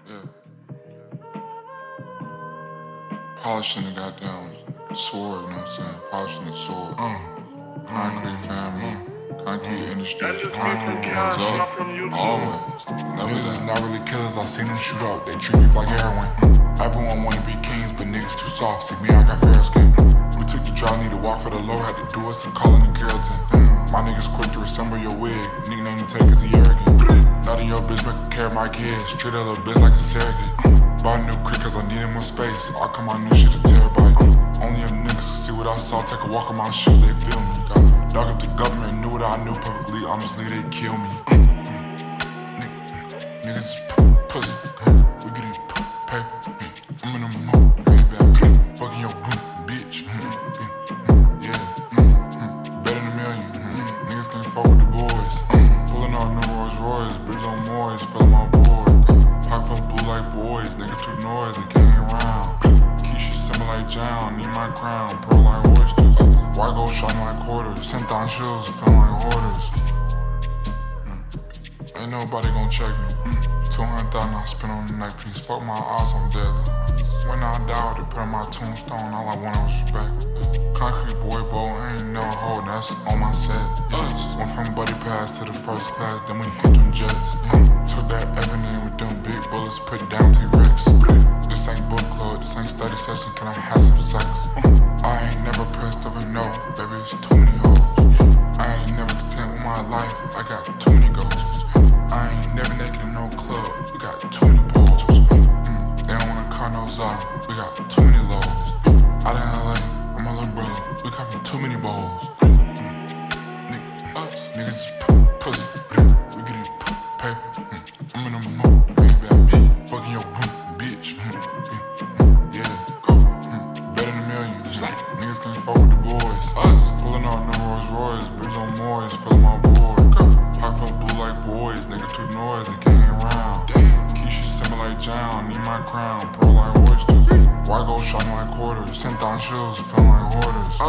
Yeah. Polishing the goddamn sword, you know what I'm saying? Polishing the sword. Concrete family, concrete industry. Hands up, always. Niggas not really killers, I seen them shoot up. They treat me like heroin. Everyone wanna be kings, but niggas too soft. See me, I got fair skin. We took the job, need to walk for the low. Had to do us some calling and keratin. My niggas quick to resemble your wig. Nickname to take is he arrogant. Not in your bitch, but care of my kids. Treat that little bitch like a surrogate. Bought a new crick cause I needed more space. All come my new shit to terabyte. Only if niggas see what I saw. Take a walk on my shoes, they feel me. Dog up the government, knew what I knew perfectly. Honestly, they kill me. Niggas is pussy. We getting paper. I'm in the mood, baby. Fucking your bitch. Yeah. Better than a million. Niggas can't fuck with the boys. Pulling out new Rolls Royce. Bridge on Moors, filling my void. Pop up blue like boys. Niggas too noise, they can't hang around. Keisha simmer like John, need my crown. Pearl like oysters. Why go shopping like quarters? 10,000 shoes, feeling like hoarders. Ain't nobody gon' check me. 200,000 I spent on the neck piece. Fuck my ass, I'm deadly. When I die, they put on my tombstone. All I wanted was respect. Concrete boy, bow, ain't never hold. That's on my set. Yes. Went from buddy pass to the first class, then we hit them jets. Took that Evan with them big bullets, put down T-Rex. This ain't book club, this ain't study session. Can I have some sex? I ain't never pressed over no, baby. It's too many hoes. I ain't never content with my life. I got too many goals. I ain't never naked in no club, we got too many poles. They don't wanna car no Zara, we got too many lows. Out in LA, I'm my little brother, we copping too many bowls. Niggas is pussy, we getting paper. I'm in the mood, baby. Fucking your bitch. Yeah. Better than a million. Niggas can't fuck with the boys. Pulling out new Rolls Royce, bridge on Moors, filling my void. Pop up blue like boys, niggas too noise, they can't hang around. Keisha simmer like John, need my crown. Pearl like oysters. Why go shopping like quarters? 10,000 shoes, feeling like hoarders.